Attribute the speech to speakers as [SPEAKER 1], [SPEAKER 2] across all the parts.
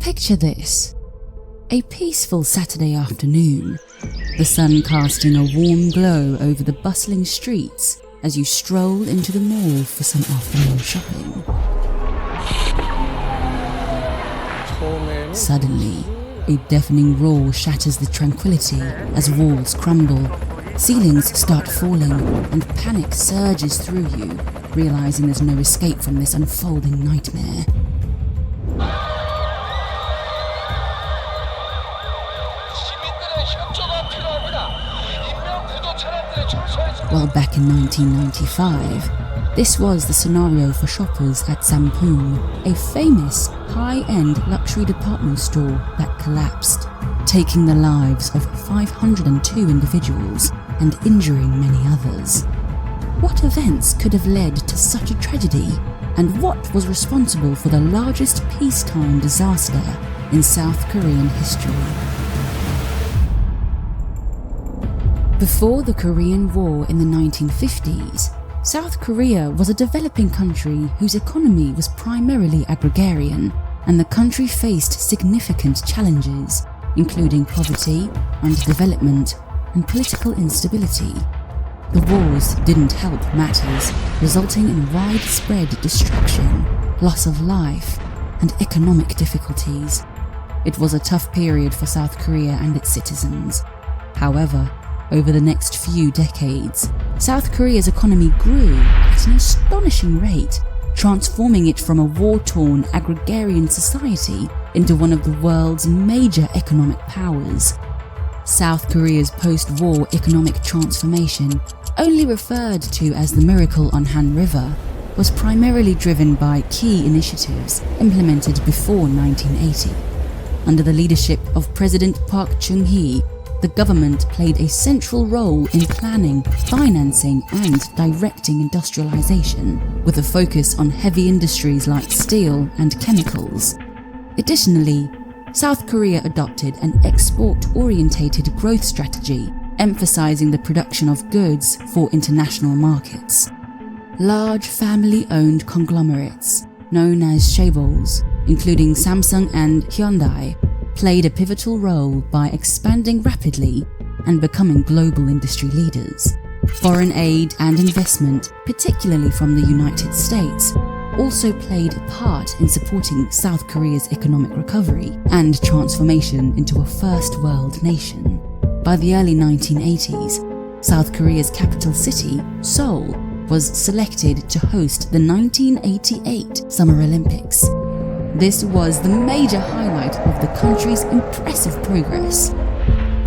[SPEAKER 1] Picture this. A peaceful Saturday afternoon, the sun casting a warm glow over the bustling streets as you stroll into the mall for some afternoon shopping. Suddenly, a deafening roar shatters the tranquility as walls crumble, ceilings start falling, and panic surges through you, realizing there's no escape from this unfolding nightmare. Well, back in 1995, this was the scenario for shoppers at Sampoong, a famous high-end luxury department store that collapsed, taking the lives of 502 individuals and injuring many others. What events could have led to such a tragedy, and what was responsible for the largest peacetime disaster in South Korean history? Before the Korean War in the 1950s, South Korea was a developing country whose economy was primarily agrarian, and the country faced significant challenges, including poverty, underdevelopment, and political instability. The wars didn't help matters, resulting in widespread destruction, loss of life, and economic difficulties. It was a tough period for South Korea and its citizens. However, over the next few decades, South Korea's economy grew at an astonishing rate, transforming it from a war-torn agrarian society into one of the world's major economic powers. South Korea's post-war economic transformation, only referred to as the Miracle on Han River, was primarily driven by key initiatives implemented before 1980. Under the leadership of President Park Chung-hee, the government played a central role in planning, financing, and directing industrialization, with a focus on heavy industries like steel and chemicals. Additionally, South Korea adopted an export-orientated growth strategy, emphasizing the production of goods for international markets. Large family-owned conglomerates, known as chaebols, including Samsung and Hyundai, played a pivotal role by expanding rapidly and becoming global industry leaders. Foreign aid and investment, particularly from the United States, also played a part in supporting South Korea's economic recovery and transformation into a first-world nation. By the early 1980s, South Korea's capital city, Seoul, was selected to host the 1988 Summer Olympics. This was the major highlight of the country's impressive progress.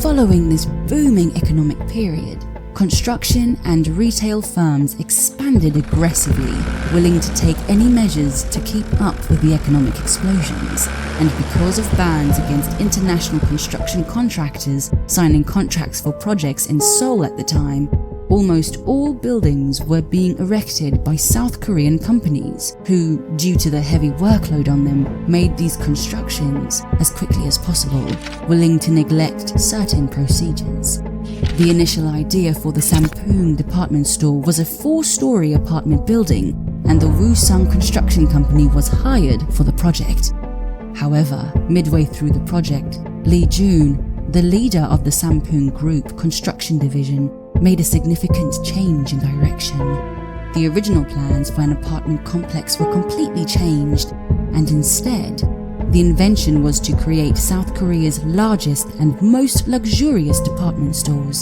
[SPEAKER 1] Following this booming economic period, construction and retail firms expanded aggressively, willing to take any measures to keep up with the economic explosions. And because of bans against international construction contractors signing contracts for projects in Seoul at the time, almost all buildings were being erected by South Korean companies who, due to the heavy workload on them, made these constructions as quickly as possible, willing to neglect certain procedures. The initial idea for the Sampoong department store was a 4-story apartment building, and the Woosung Construction Company was hired for the project. However, midway through the project, Lee Jun, the leader of the Sampoong Group construction division, made a significant change in direction. The original plans for an apartment complex were completely changed, and instead, the invention was to create South Korea's largest and most luxurious department stores.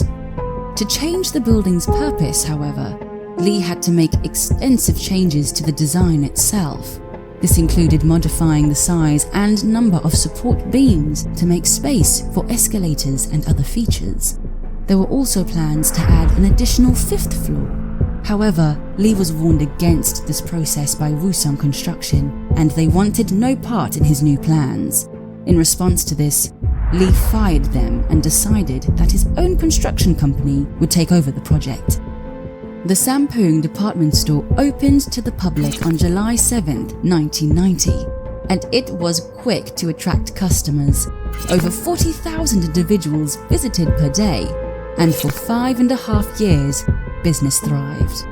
[SPEAKER 1] To change the building's purpose, however, Lee had to make extensive changes to the design itself. This included modifying the size and number of support beams to make space for escalators and other features. There were also plans to add an additional 5th floor. However, Lee was warned against this process by Woosung Construction, and they wanted no part in his new plans. In response to this, Lee fired them and decided that his own construction company would take over the project. The Sampoong department store opened to the public on July 7, 1990, and it was quick to attract customers. Over 40,000 individuals visited per day, and for 5.5 years, business thrived.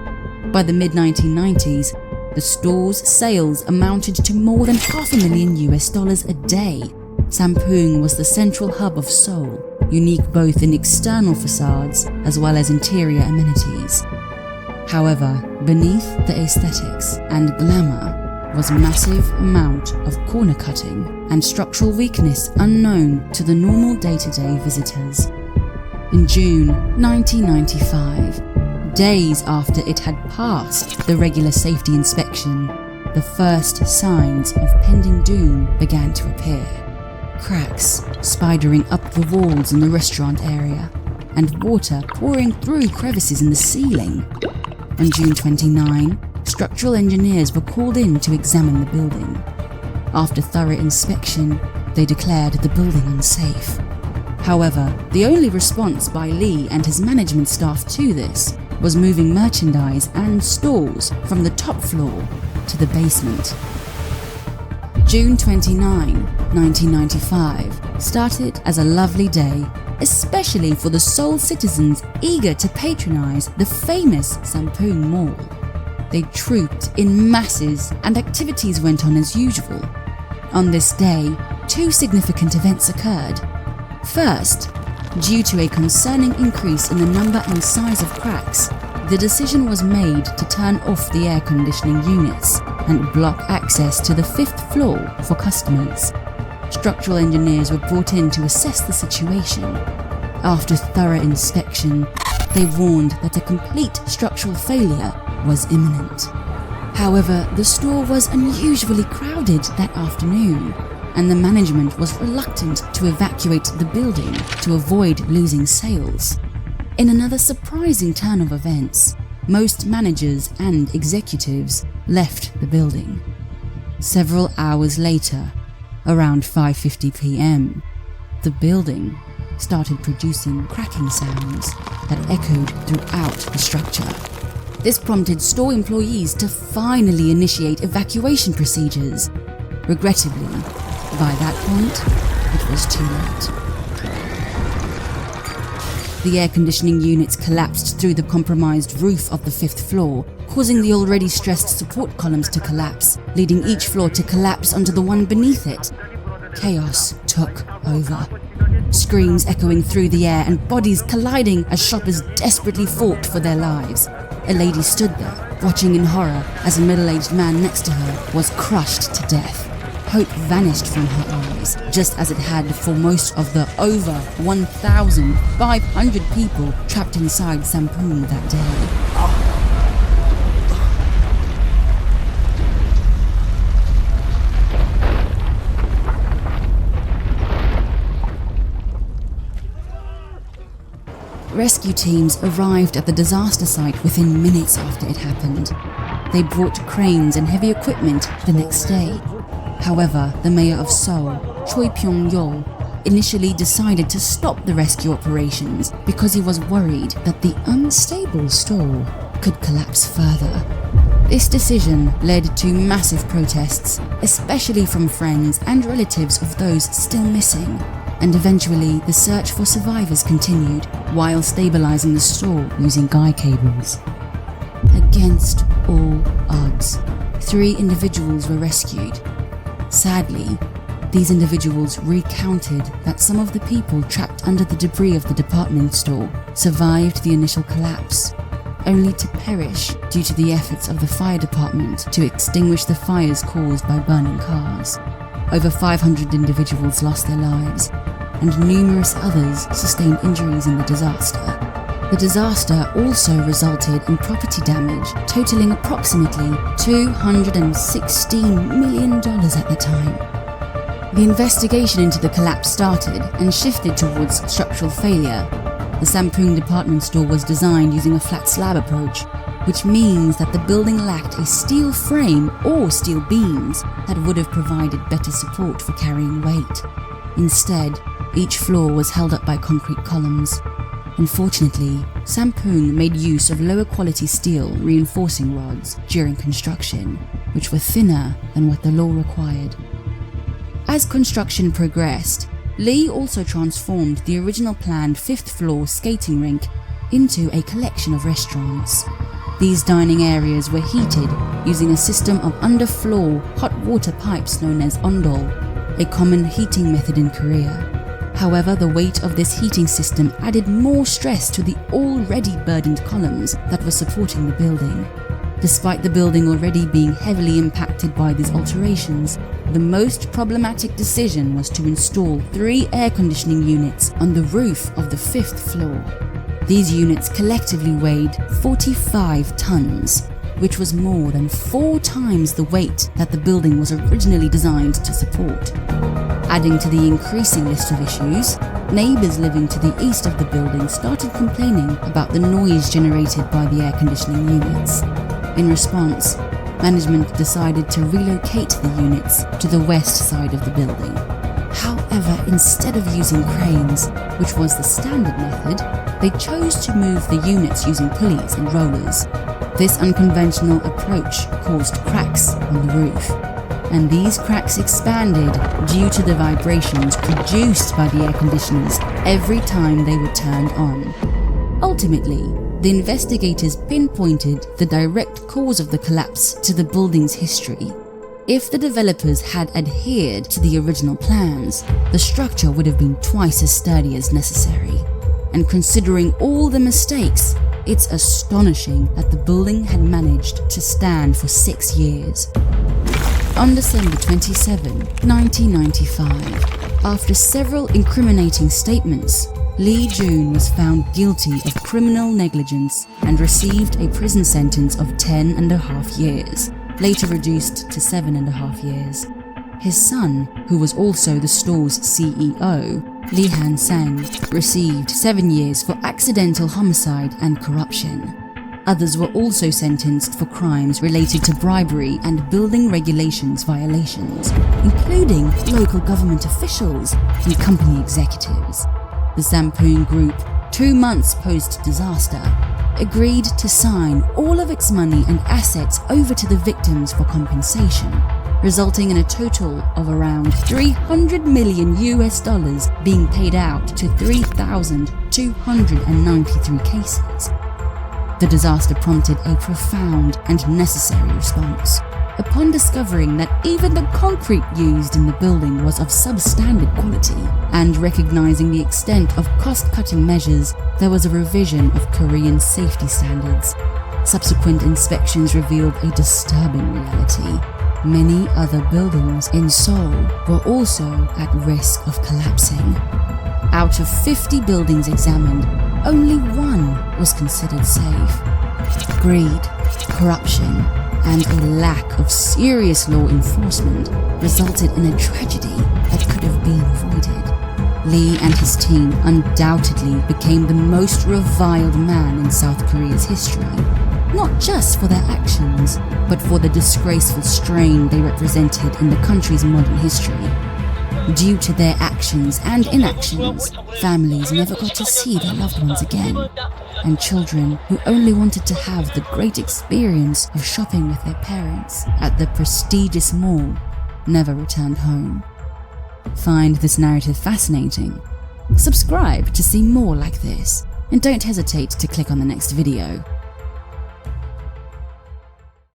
[SPEAKER 1] By the mid-1990s, The store's sales amounted to more than $500,000 a day. Sampoong was the central hub of Seoul, unique both in external facades as well as interior amenities. However, beneath the aesthetics and glamour was a massive amount of corner cutting and structural weakness unknown to the normal day-to-day visitors. In June 1995, days after it had passed the regular safety inspection, the first signs of pending doom began to appear. Cracks spidering up the walls in the restaurant area, and water pouring through crevices in the ceiling. On June 29, structural engineers were called in to examine the building. After thorough inspection, they declared the building unsafe. However, the only response by Lee and his management staff to this was moving merchandise and stores from the top floor to the basement. June 29, 1995 started as a lovely day, especially for the Seoul citizens eager to patronize the famous Sampoong Mall. They trooped in masses and activities went on as usual. On this day, two significant events occurred. First, due to a concerning increase in the number and size of cracks, the decision was made to turn off the air conditioning units and block access to the 5th floor for customers. Structural engineers were brought in to assess the situation. After thorough inspection, they warned that a complete structural failure was imminent. However, the store was unusually crowded that afternoon, and the management was reluctant to evacuate the building to avoid losing sales. In another surprising turn of events, most managers and executives left the building. Several hours later, around 5:50 p.m., the building started producing cracking sounds that echoed throughout the structure. This prompted store employees to finally initiate evacuation procedures. Regrettably, by that point, it was too late. The air conditioning units collapsed through the compromised roof of the 5th floor, causing the already stressed support columns to collapse, leading each floor to collapse onto the one beneath it. Chaos took over. Screams echoing through the air and bodies colliding as shoppers desperately fought for their lives. A lady stood there, watching in horror as a middle-aged man next to her was crushed to death. Hope vanished from her eyes, just as it had for most of the over 1,500 people trapped inside Sampoong that day. Rescue teams arrived at the disaster site within minutes after it happened. They brought cranes and heavy equipment the next day. However, the mayor of Seoul, Choi Pyong-yeol, initially decided to stop the rescue operations because he was worried that the unstable store could collapse further. This decision led to massive protests, especially from friends and relatives of those still missing, and eventually the search for survivors continued while stabilizing the store using guy cables. Against all odds, 3 individuals were rescued. Sadly, these individuals recounted that some of the people trapped under the debris of the department store survived the initial collapse, only to perish due to the efforts of the fire department to extinguish the fires caused by burning cars. Over 500 individuals lost their lives, and numerous others sustained injuries in the disaster. The disaster also resulted in property damage totaling approximately $216 million at the time. The investigation into the collapse started and shifted towards structural failure. The Sampoong department store was designed using a flat slab approach, which means that the building lacked a steel frame or steel beams that would have provided better support for carrying weight. Instead, each floor was held up by concrete columns. Unfortunately, Sampoong made use of lower quality steel reinforcing rods during construction, which were thinner than what the law required. As construction progressed, Lee also transformed the original planned 5th floor skating rink into a collection of restaurants. These dining areas were heated using a system of underfloor hot water pipes known as ondol, a common heating method in Korea. However, the weight of this heating system added more stress to the already burdened columns that were supporting the building. Despite the building already being heavily impacted by these alterations, the most problematic decision was to install 3 air conditioning units on the roof of the 5th floor. These units collectively weighed 45 tons, which was more than 4 times the weight that the building was originally designed to support. Adding to the increasing list of issues, neighbors living to the east of the building started complaining about the noise generated by the air conditioning units. In response, management decided to relocate the units to the west side of the building. However, instead of using cranes, which was the standard method, they chose to move the units using pulleys and rollers. This unconventional approach caused cracks on the roof, and these cracks expanded due to the vibrations produced by the air conditioners every time they were turned on. Ultimately, the investigators pinpointed the direct cause of the collapse to the building's history. If the developers had adhered to the original plans, the structure would have been twice as sturdy as necessary. And considering all the mistakes, it's astonishing that the building had managed to stand for 6 years. On December 27, 1995, after several incriminating statements, Lee Jun was found guilty of criminal negligence and received a prison sentence of 10.5 years, later reduced to 7.5 years. His son, who was also the store's CEO, Lee Han-sang, received 7 years for accidental homicide and corruption. Others were also sentenced for crimes related to bribery and building regulations violations, including local government officials and company executives. The Sampoon Group, 2 months post-disaster, agreed to sign all of its money and assets over to the victims for compensation, resulting in a total of around $300 million being paid out to 3,293 cases. The disaster prompted a profound and necessary response. Upon discovering that even the concrete used in the building was of substandard quality, and recognizing the extent of cost-cutting measures, there was a revision of Korean safety standards. Subsequent inspections revealed a disturbing reality. Many other buildings in Seoul were also at risk of collapsing. Out of 50 buildings examined, only 1 was considered safe. Greed, corruption, and a lack of serious law enforcement resulted in a tragedy that could have been avoided. Lee and his team undoubtedly became the most reviled man in South Korea's history, not just for their actions, but for the disgraceful strain they represented in the country's modern history. Due to their actions and inactions, families never got to see their loved ones again, and children who only wanted to have the great experience of shopping with their parents at the prestigious mall never returned home. Find this narrative fascinating? Subscribe to see more like this, and don't hesitate to click on the next video.